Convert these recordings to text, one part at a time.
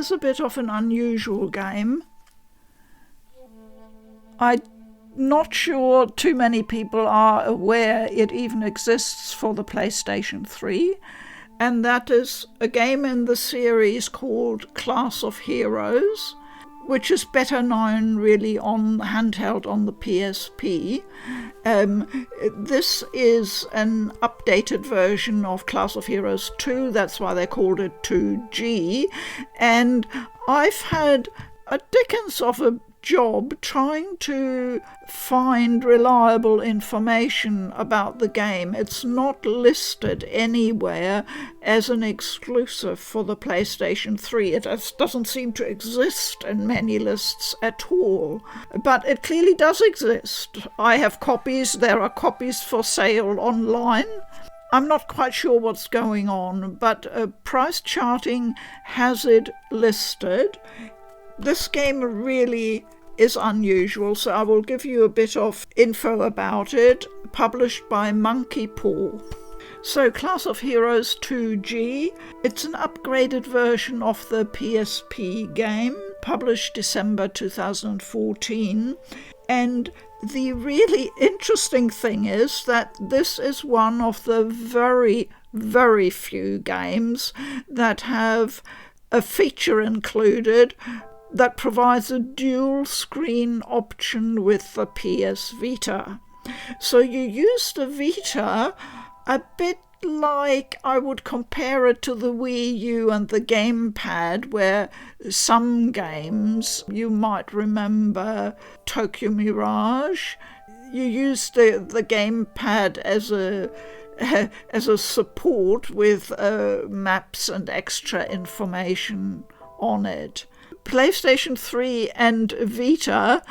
is a bit of an unusual game. I'm not sure too many people are aware it even exists for the PlayStation 3, and that is a game in the series called Class of Heroes, which is better known really on handheld on the PSP. This is an updated version of Class of Heroes 2, that's why they called it 2G, and I've had a dickens of a job trying to find reliable information about the game. It's not listed anywhere as an exclusive for the PlayStation 3. It just doesn't seem to exist in many lists at all. But it clearly does exist. I have copies. There are copies for sale online. I'm not quite sure what's going on, but Price Charting has it listed. This game really is unusual, so I will give you a bit of info about it, published by Monkey Paw. So Class of Heroes 2G, it's an upgraded version of the PSP game, published December 2014, and the really interesting thing is that this is one of the very, very few games that have a feature included that provides a dual screen option with the PS Vita. So you use the Vita a bit like I would compare it to the Wii U and the gamepad, where some games, you might remember Tokyo Mirage, you use the gamepad as a support with maps and extra information on it. PlayStation 3 and Vita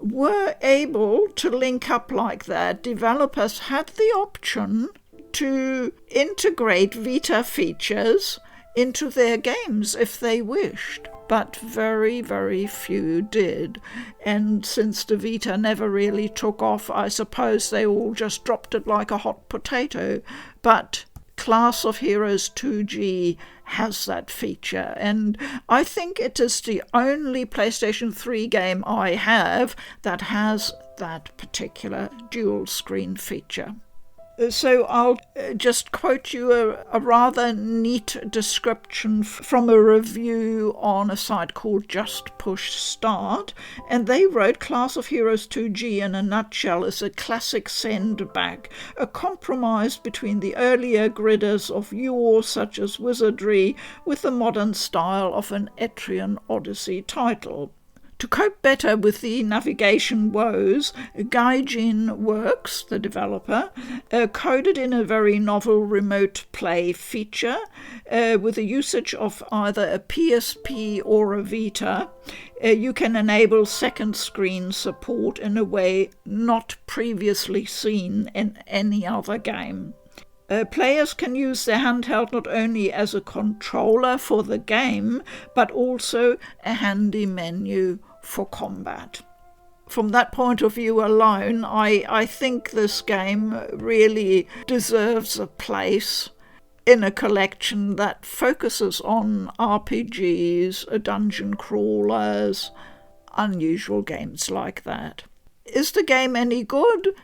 were able to link up like that. Developers had the option to integrate Vita features into their games if they wished, but very, very few did. And since the Vita never really took off, I suppose they all just dropped it like a hot potato. But Class of Heroes 2G has that feature, and I think it is the only PlayStation 3 game I have that has that particular dual screen feature. So I'll just quote you a rather neat description from a review on a site called Just Push Start, and they wrote Class of Heroes 2G in a nutshell is a classic send-back, a compromise between the earlier gridders of yore such as Wizardry with the modern style of an Etrian Odyssey title. To cope better with the navigation woes, Gaijin Works, the developer, coded in a very novel remote play feature with the usage of either a PSP or a Vita. You can enable second screen support in a way not previously seen in any other game. Players can use their handheld not only as a controller for the game, but also a handy menu for combat. From that point of view alone, I think this game really deserves a place in a collection that focuses on RPGs, dungeon crawlers, unusual games like that. Is the game any good?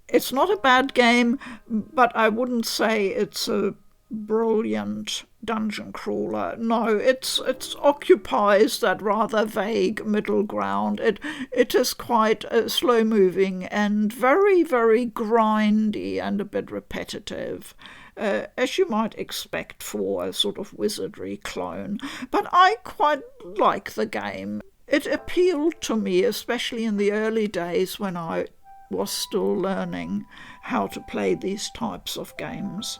It's not a bad game, but I wouldn't say it's a brilliant dungeon crawler. No, it occupies that rather vague middle ground. It is quite slow moving and very, very grindy and a bit repetitive, as you might expect for a sort of Wizardry clone. But I quite like the game. It appealed to me, especially in the early days when I was still learning how to play these types of games.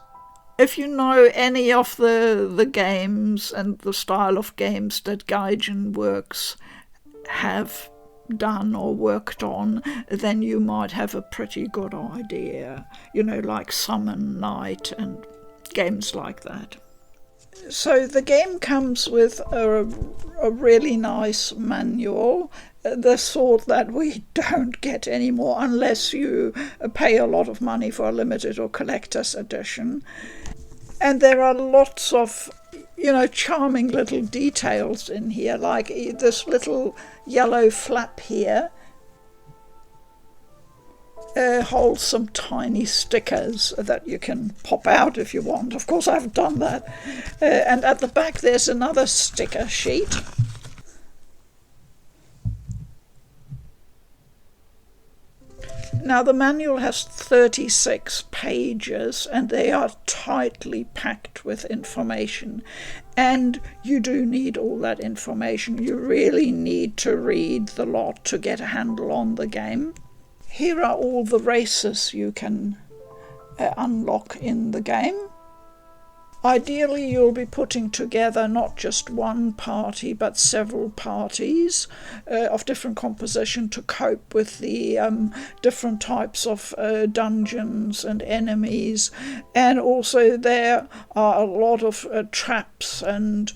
If you know any of the games and the style of games that Gaijin Works have done or worked on, then you might have a pretty good idea, like Summon Night and games like that. So the game comes with a really nice manual, the sort that we don't get anymore unless you pay a lot of money for a limited or collector's edition. And there are lots of charming little details in here, like this little yellow flap here holds some tiny stickers that you can pop out if you want. Of course, I've done that. And at the back, there's another sticker sheet. Now, the manual has 36 pages, and they are tightly packed with information. And you do need all that information. You really need to read the lot to get a handle on the game. Here are all the races you can unlock in the game. Ideally, you'll be putting together not just one party, but several parties of different composition to cope with the different types of dungeons and enemies. And also there are a lot of traps and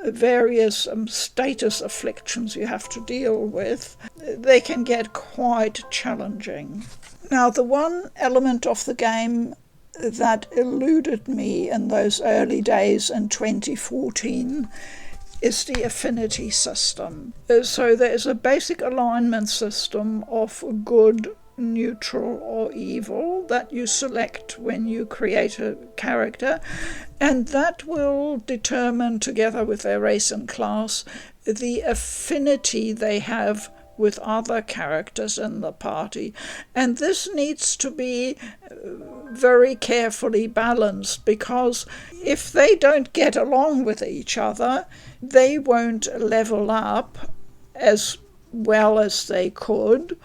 various status afflictions you have to deal with. They can get quite challenging. Now, the one element of the game that eluded me in those early days in 2014 is the affinity system. So there is a basic alignment system of good, neutral or evil that you select when you create a character, and that will determine, together with their race and class, the affinity they have with other characters in the party. And this needs to be very carefully balanced, because if they don't get along with each other, they won't level up as well as they could,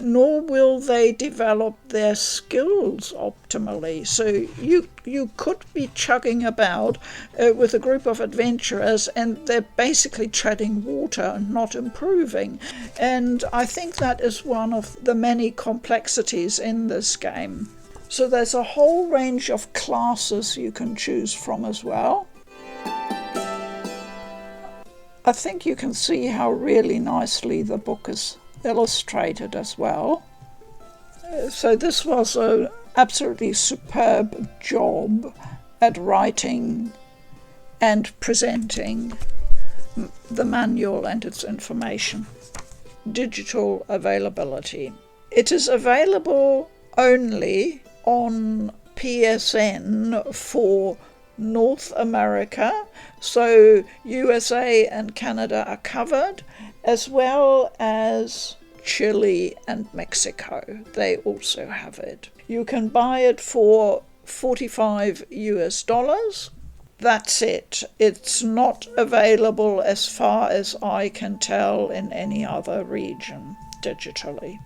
nor will they develop their skills optimally. So you could be chugging about with a group of adventurers, and they're basically treading water and not improving. And I think that is one of the many complexities in this game. So there's a whole range of classes you can choose from as well. I think you can see how really nicely the book is illustrated as well. So this was an absolutely superb job at writing and presenting the manual and its information. Digital availability. It is available only on PSN for North America, so USA and Canada are covered, as well as Chile and Mexico. They also have it. You can buy it for $45 US. That's it. It's not available, as far as I can tell, in any other region digitally.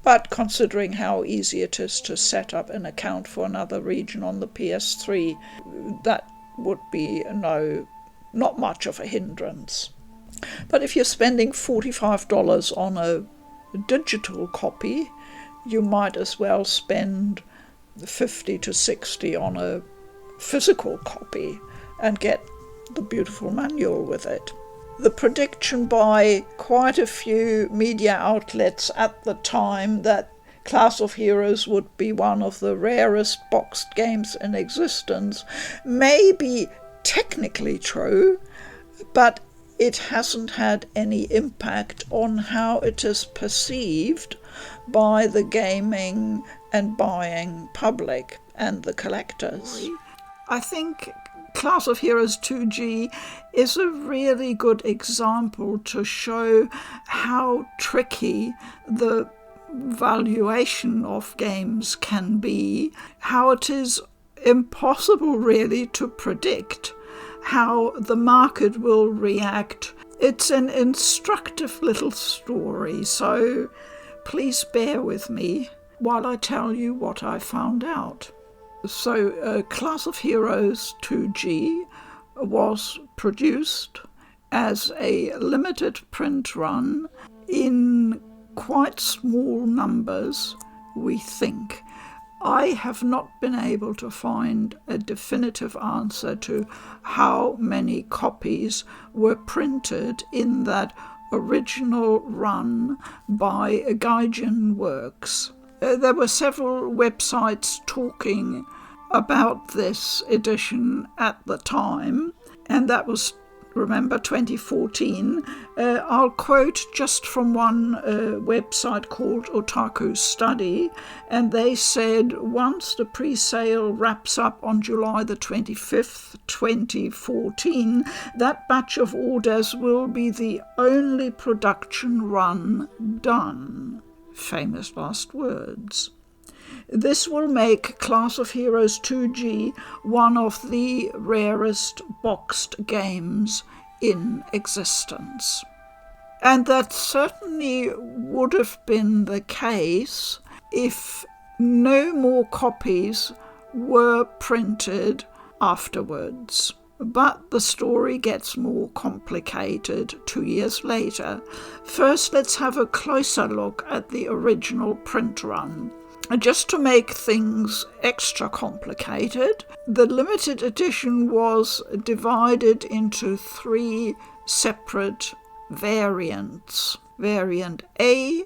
But considering how easy it is to set up an account for another region on the PS3, that would be not much of a hindrance. But if you're spending $45 on a digital copy, you might as well spend $50 to $60 on a physical copy and get the beautiful manual with it. The prediction by quite a few media outlets at the time that Class of Heroes would be one of the rarest boxed games in existence may be technically true, but it hasn't had any impact on how it is perceived by the gaming and buying public and the collectors. I think Class of Heroes 2G is a really good example to show how tricky the valuation of games can be, how it is impossible really to predict how the market will react. It's an instructive little story, so please bear with me while I tell you what I found out. So Class of Heroes 2G was produced as a limited print run in quite small numbers, we think. I have not been able to find a definitive answer to how many copies were printed in that original run by Gaijin Works. There were several websites talking about this edition at the time, and that was, remember, 2014. I'll quote just from one website called Otaku Study, and they said once the pre-sale wraps up on July the 25th, 2014, that batch of orders will be the only production run done. Famous last words. This will make Class of Heroes 2G one of the rarest boxed games in existence. And that certainly would have been the case if no more copies were printed afterwards. But the story gets more complicated 2 years later. First, let's have a closer look at the original print run. Just to make things extra complicated, the limited edition was divided into 3 separate variants. Variant A,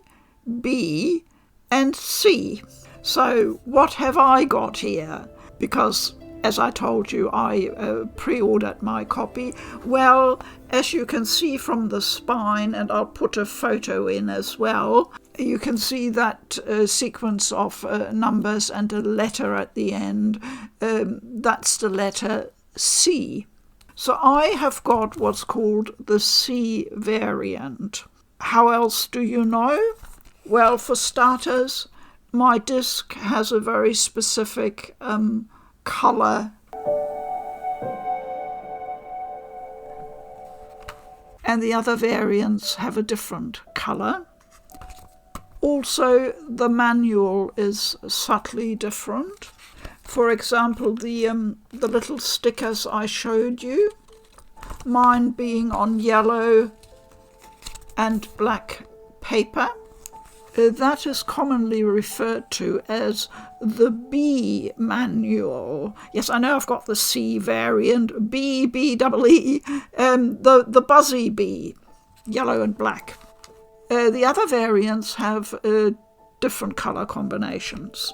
B, and C. So what have I got here? Because, as I told you, I pre-ordered my copy. Well, as you can see from the spine, and I'll put a photo in as well, you can see that sequence of numbers and a letter at the end. That's the letter C. So I have got what's called the C variant. How else do you know? Well, for starters, my disc has a very specific colour, and the other variants have a different colour. Also, the manual is subtly different. For example, the little stickers I showed you, mine being on yellow and black paper, that is commonly referred to as the B manual. Yes, I know I've got the C variant, B, B-double-E, the buzzy B, yellow and black. The other variants have different colour combinations.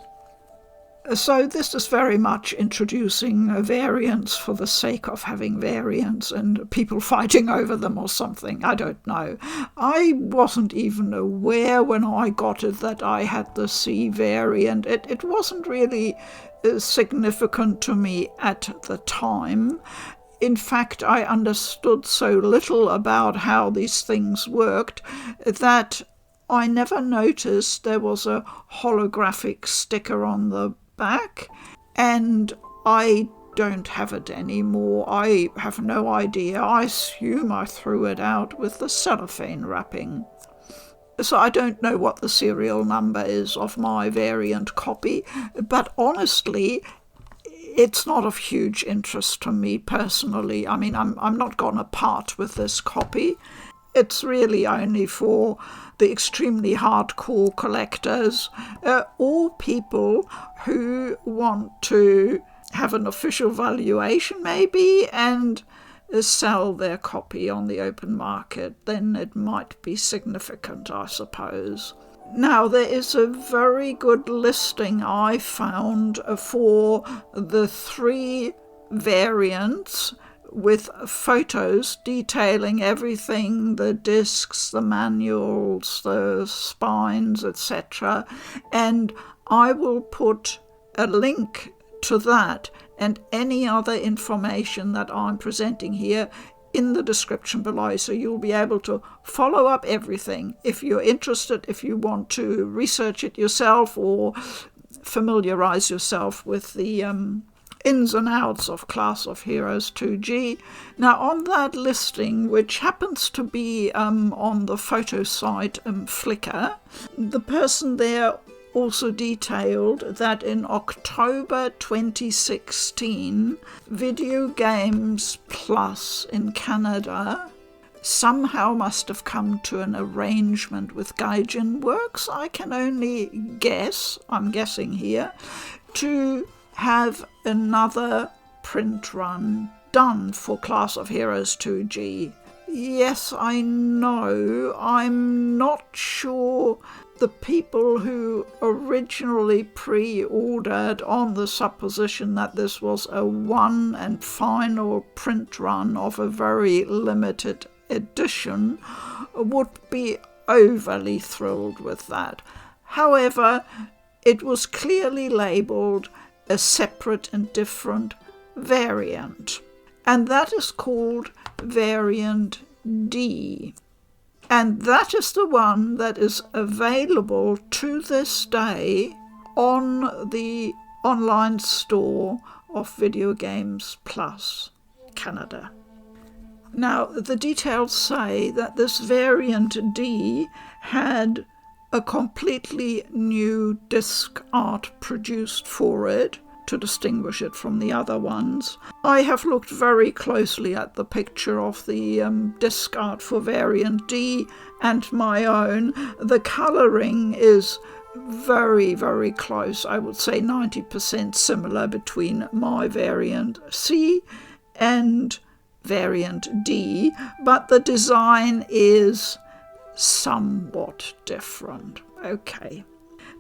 So this is very much introducing variants for the sake of having variants and people fighting over them or something. I don't know. I wasn't even aware when I got it that I had the C variant. It wasn't really significant to me at the time. In fact, I understood so little about how these things worked that I never noticed there was a holographic sticker on the back, and I don't have it anymore. I have no idea. I assume I threw it out with the cellophane wrapping. So I don't know what the serial number is of my variant copy, but honestly, it's not of huge interest to me personally. I mean, I'm not going to part with this copy. It's really only for the extremely hardcore collectors or people who want to have an official valuation maybe and sell their copy on the open market. Then it might be significant, I suppose. Now, there is a very good listing I found for the 3 variants with photos detailing everything, the discs, the manuals, the spines, etc. And I will put a link to that and any other information that I'm presenting here in the description below, so you'll be able to follow up everything. If you're interested, if you want to research it yourself or familiarize yourself with the ins and outs of Class of Heroes 2G. Now, on that listing, which happens to be on the photo site Flickr, the person there also detailed that in October 2016, Video Games Plus in Canada somehow must have come to an arrangement with Gaijin Works, I can only guess, I'm guessing here, to have another print run done for Class of Heroes 2G. Yes, I know, I'm not sure the people who originally pre-ordered on the supposition that this was a one and final print run of a very limited edition would be overly thrilled with that. However, it was clearly labelled a separate and different variant, and that is called Variant D. And that is the one that is available to this day on the online store of Video Games Plus Canada. Now, the details say that this Variant D had a completely new disc art produced for it to distinguish it from the other ones. I have looked very closely at the picture of the disc art for Variant D and my own. The colouring is very, very close. I would say 90% similar between my Variant C and Variant D, but the design is somewhat different. Okay.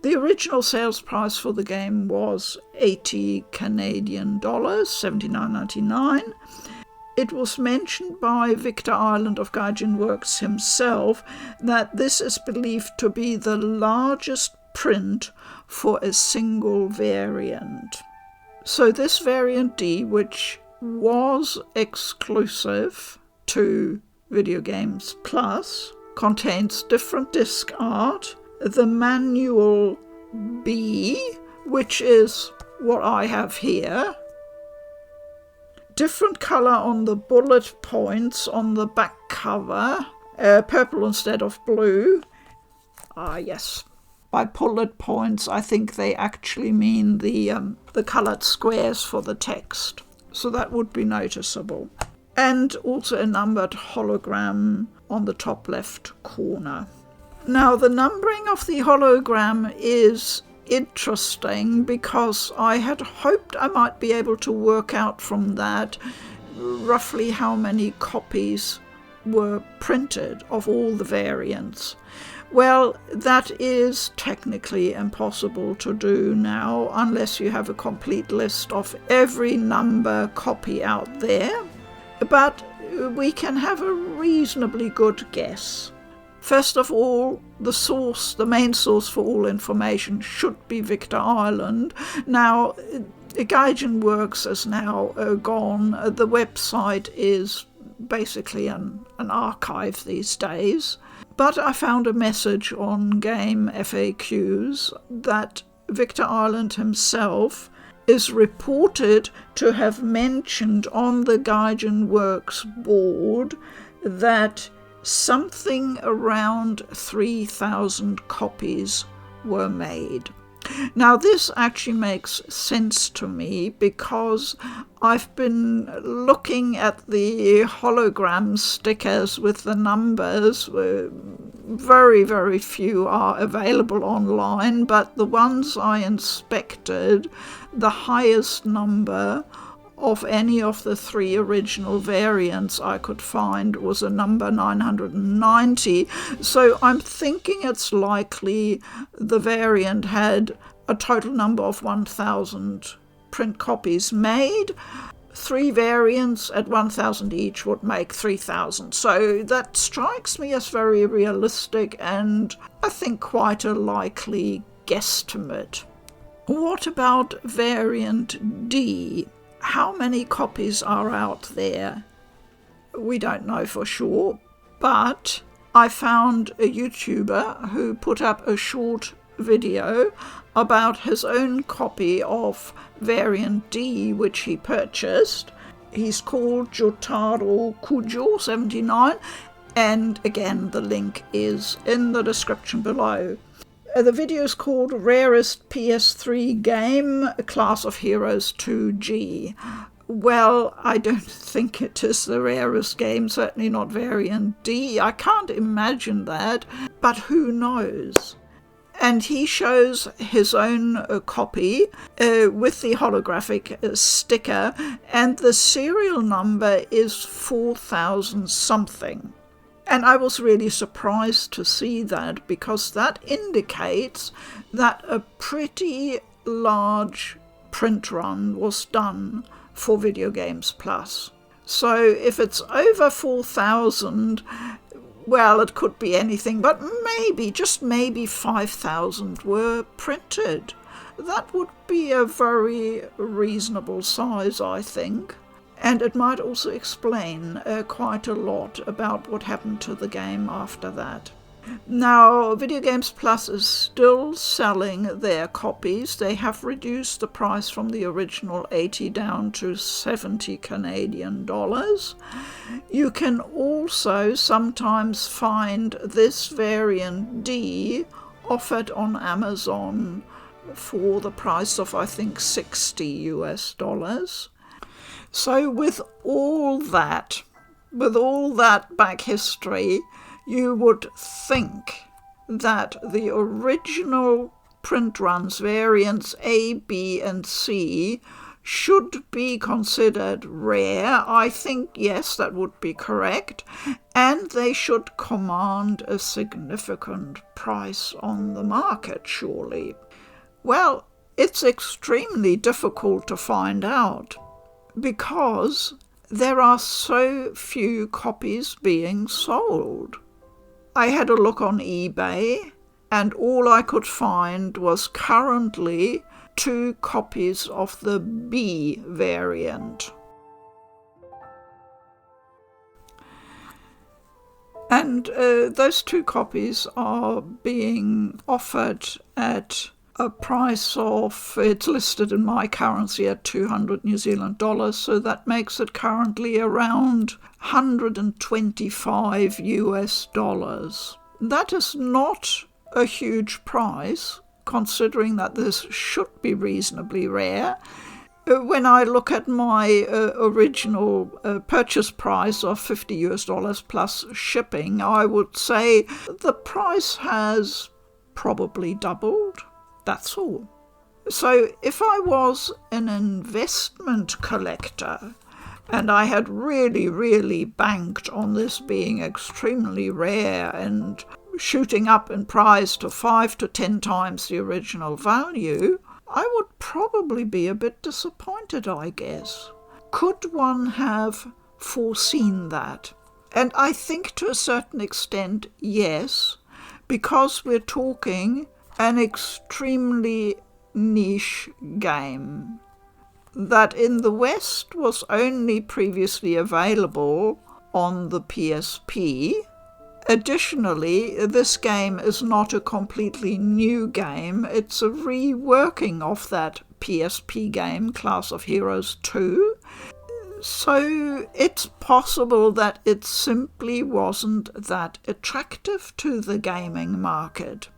The original sales price for the game was $80 Canadian, $79.99. It was mentioned by Victor Ireland of Gaijin Works himself that this is believed to be the largest print for a single variant. So this Variant D, which was exclusive to Video Games Plus, contains different disc art, the manual B, which is what I have here, different colour on the bullet points on the back cover, purple instead of blue. Yes. By bullet points, I think they actually mean the coloured squares for the text, so that would be noticeable. And also a numbered hologram on the top left corner. Now, the numbering of the hologram is interesting because I had hoped I might be able to work out from that roughly how many copies were printed of all the variants. Well, that is technically impossible to do now unless you have a complete list of every number copy out there, but we can have a reasonably good guess. First of all, the main source for all information should be Victor Ireland. Now, Gaijin Works is now gone. The website is basically an archive these days. But I found a message on Game FAQs that Victor Ireland himself is reported to have mentioned on the Gaijin Works board that something around 3,000 copies were made. Now, this actually makes sense to me because I've been looking at the hologram stickers with the numbers. Very, very few are available online, but the ones I inspected, the highest number of any of the three original variants I could find was a number 990. So I'm thinking it's likely the variant had a total number of 1,000 print copies made. 3 variants at 1,000 each would make 3,000. So that strikes me as very realistic and I think quite a likely guesstimate. What about Variant D? How many copies are out there? We don't know for sure, but I found a YouTuber who put up a short video about his own copy of Variant D, which he purchased. He's called Jotaro Kujo 79, and again the link is in the description below. The video is called Rarest PS3 Game, Class of Heroes 2G. Well, I don't think it is the rarest game, certainly not Variant D. I can't imagine that, but who knows? And he shows his own copy with the holographic sticker, and the serial number is 4,000 something. And I was really surprised to see that, because that indicates that a pretty large print run was done for Video Games Plus. So if it's over 4,000, well, it could be anything, but maybe, just maybe 5,000 were printed. That would be a very reasonable size, I think. And it might also explain quite a lot about what happened to the game after that. Now, Video Games Plus is still selling their copies. They have reduced the price from the original 80 down to 70 Canadian dollars. You can also sometimes find this variant D offered on Amazon for the price of, I think, $60 US. So with all that back history, you would think that the original print runs, variants A, B, and C, should be considered rare. I think, yes, that would be correct. And they should command a significant price on the market, surely. Well, it's extremely difficult to find out, because there are so few copies being sold. I had a look on eBay, and all I could find was currently 2 copies of the B variant. And those 2 copies are being offered at a price of, it's listed in my currency at 200 New Zealand dollars, so that makes it currently around 125 US dollars. That is not a huge price, considering that this should be reasonably rare. When I look at my original purchase price of 50 US dollars plus shipping, I would say the price has probably doubled. That's all. So if I was an investment collector and I had really, really banked on this being extremely rare and shooting up in price to 5 to 10 times the original value, I would probably be a bit disappointed, I guess. Could one have foreseen that? And I think to a certain extent, yes, because we're talking an extremely niche game that in the West was only previously available on the PSP. Additionally, this game is not a completely new game. It's a reworking of that PSP game, Class of Heroes 2. So it's possible that it simply wasn't that attractive to the gaming market.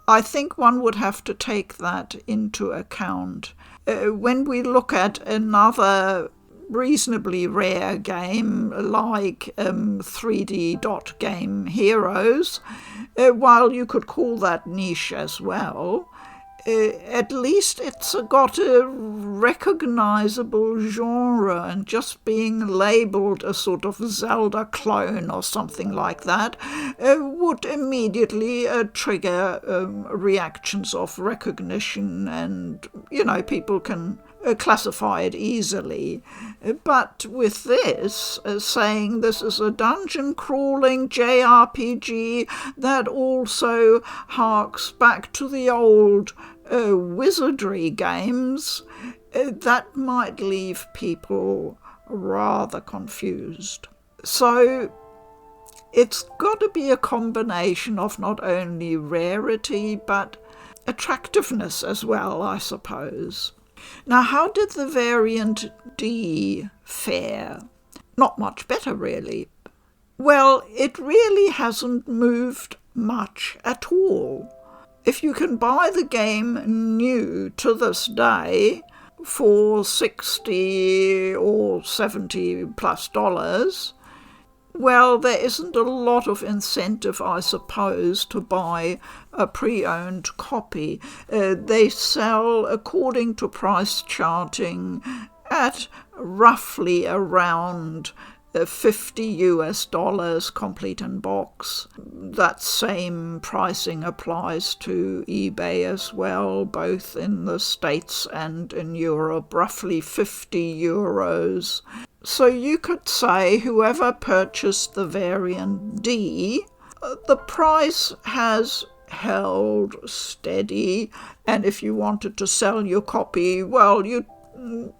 I think one would have to take that into account. When we look at another reasonably rare game like 3D dot game Heroes, while you could call that niche as well, at least it's got a recognizable genre, and just being labelled a sort of Zelda clone or something like that would immediately trigger reactions of recognition, and, people can classify it easily. But with this, saying this is a dungeon-crawling JRPG that also harks back to the old wizardry games, that might leave people rather confused. So it's got to be a combination of not only rarity but attractiveness as well, I suppose. Now, how did the variant D fare? Not much better, really. Well, it really hasn't moved much at all. If you can buy the game new to this day for $60 or $70 plus dollars, well, there isn't a lot of incentive, I suppose, to buy a pre-owned copy. They sell, according to price charting, at roughly around $50 US complete in box. That same pricing applies to eBay as well, both in the States and in Europe, roughly €50. So you could say whoever purchased the variant D, the price has held steady, and if you wanted to sell your copy, well, you'd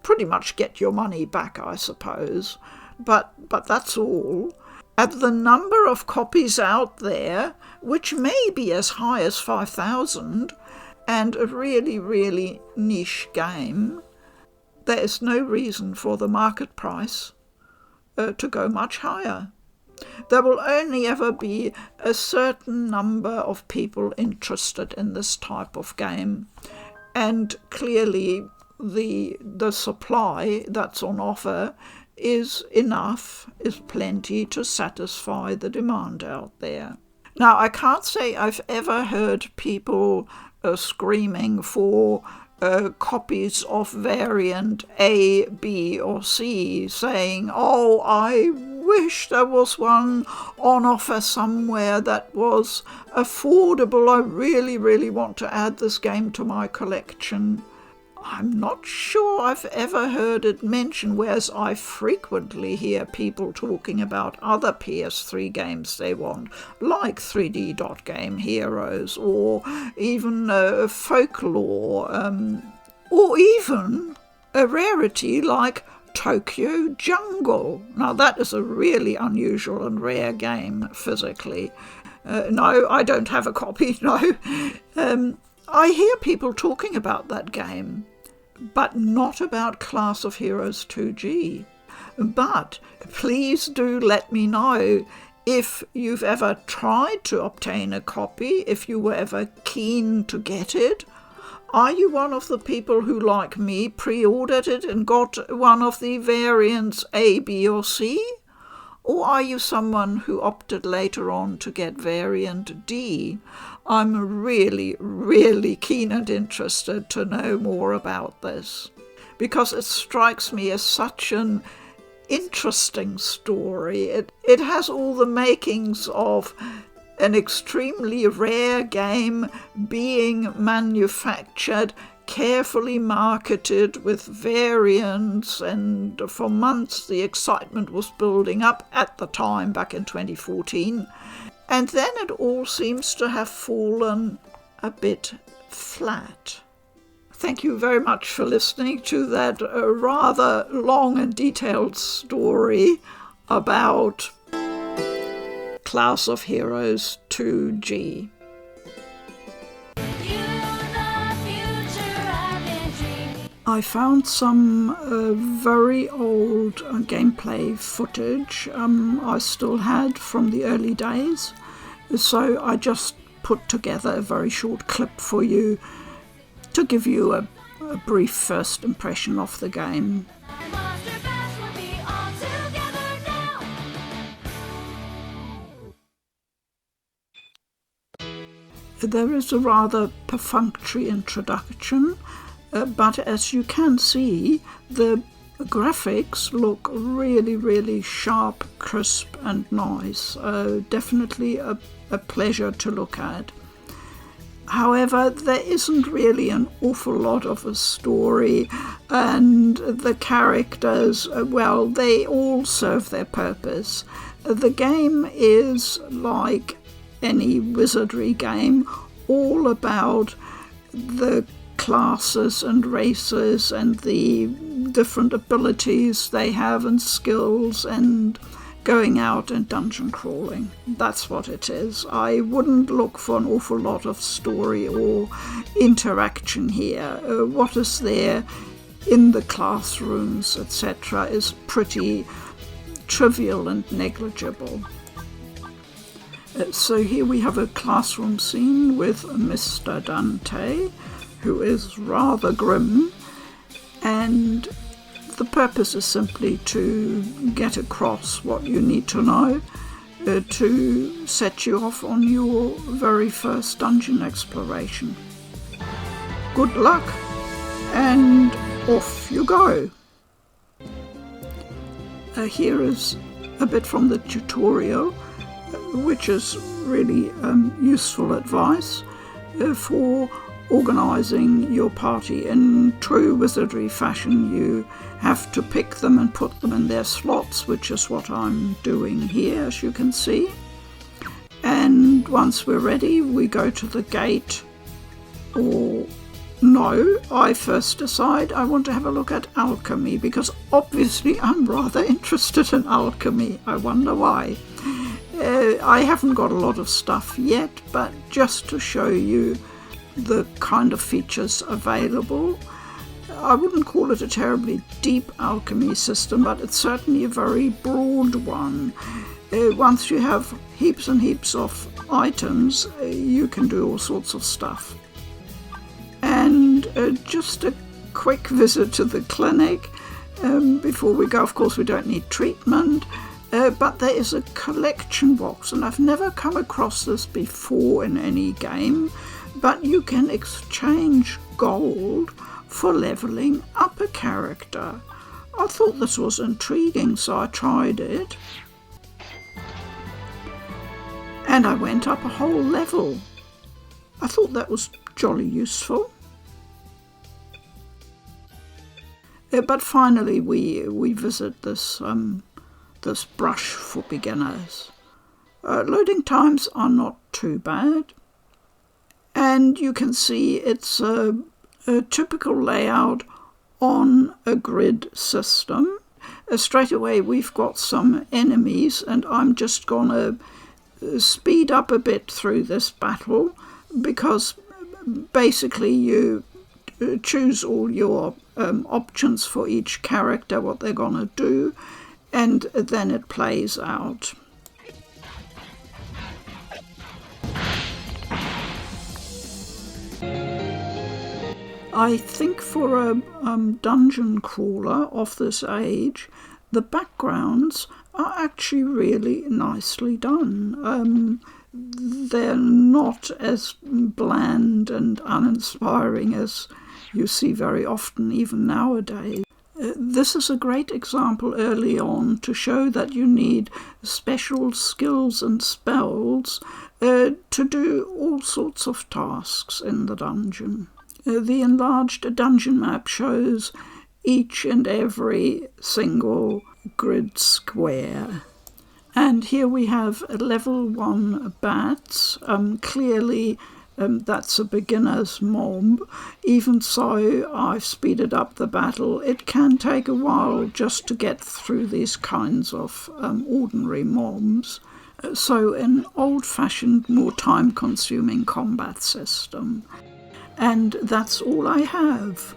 pretty much get your money back, I suppose. But that's all. At the number of copies out there, which may be as high as 5,000, and a really, really niche game, there is no reason for the market price to go much higher. There will only ever be a certain number of people interested in this type of game, and clearly the supply that's on offer is enough, is plenty to satisfy the demand out there. Now, I can't say I've ever heard people screaming for copies of variant A, B or C, saying, oh, I wish there was one on offer somewhere that was affordable. I really, really want to add this game to my collection. I'm not sure I've ever heard it mentioned, whereas I frequently hear people talking about other PS3 games they want, like 3D Dot Game Heroes, or even Folklore, or even a rarity like Tokyo Jungle. Now that is a really unusual and rare game physically. No, I don't have a copy, no. I hear people talking about that game, but not about Class of Heroes 2G. But please do let me know if you've ever tried to obtain a copy, if you were ever keen to get it. Are you one of the people who, like me, pre-ordered it and got one of the variants A, B or C? Or are you someone who opted later on to get variant D? I'm really, really keen and interested to know more about this, because it strikes me as such an interesting story. It has all the makings of an extremely rare game being manufactured, carefully marketed with variants, and for months the excitement was building up at the time back in 2014, and then it all seems to have fallen a bit flat. Thank you very much for listening to that rather long and detailed story about Class of Heroes 2G. I found some very old gameplay footage I still had from the early days, so I just put together a very short clip for you to give you a brief first impression of the game. There is a rather perfunctory introduction, but as you can see, the graphics look really, really sharp, crisp and nice. Definitely a pleasure to look at. However, there isn't really an awful lot of a story, and the characters, well, they all serve their purpose. The game is like any wizardry game, all about the classes and races and the different abilities they have and skills, and going out and dungeon crawling. That's what it is. I wouldn't look for an awful lot of story or interaction here. What is there in the classrooms, etc., is pretty trivial and negligible. So here we have a classroom scene with Mr. Dante, who is rather grim, and the purpose is simply to get across what you need to know to set you off on your very first dungeon exploration. Good luck, and off you go. Here is a bit from the tutorial, which is really useful advice for organising your party in true wizardry fashion. You have to pick them and put them in their slots, which is what I'm doing here, as you can see. And once we're ready, we go to the gate. Or no, I first decide I want to have a look at alchemy, because obviously I'm rather interested in alchemy. I wonder why. I haven't got a lot of stuff yet, but just to show you the kind of features available. I wouldn't call it a terribly deep alchemy system, but it's certainly a very broad one. Once you have heaps and heaps of items, you can do all sorts of stuff. And just a quick visit to the clinic. Before we go, of course, we don't need treatment, but there is a collection box, and I've never come across this before in any game, but you can exchange gold for levelling up a character. I thought this was intriguing, so I tried it. And I went up a whole level. I thought that was jolly useful. But finally we visit this brush for beginners. Loading times are not too bad. And you can see it's a typical layout on a grid system. Straight away we've got some enemies, and I'm just gonna speed up a bit through this battle, because basically you choose all your options for each character, what they're gonna do, and then it plays out. I think for a dungeon crawler of this age, the backgrounds are actually really nicely done. They're not as bland and uninspiring as you see very often, even nowadays. This is a great example early on to show that you need special skills and spells to do all sorts of tasks in the dungeon. The enlarged dungeon map shows each and every single grid square. And here we have level 1 bats. Clearly that's a beginner's mob. Even so, I've speeded up the battle. It can take a while just to get through these kinds of ordinary mobs. So an old-fashioned, more time-consuming combat system. And that's all I have.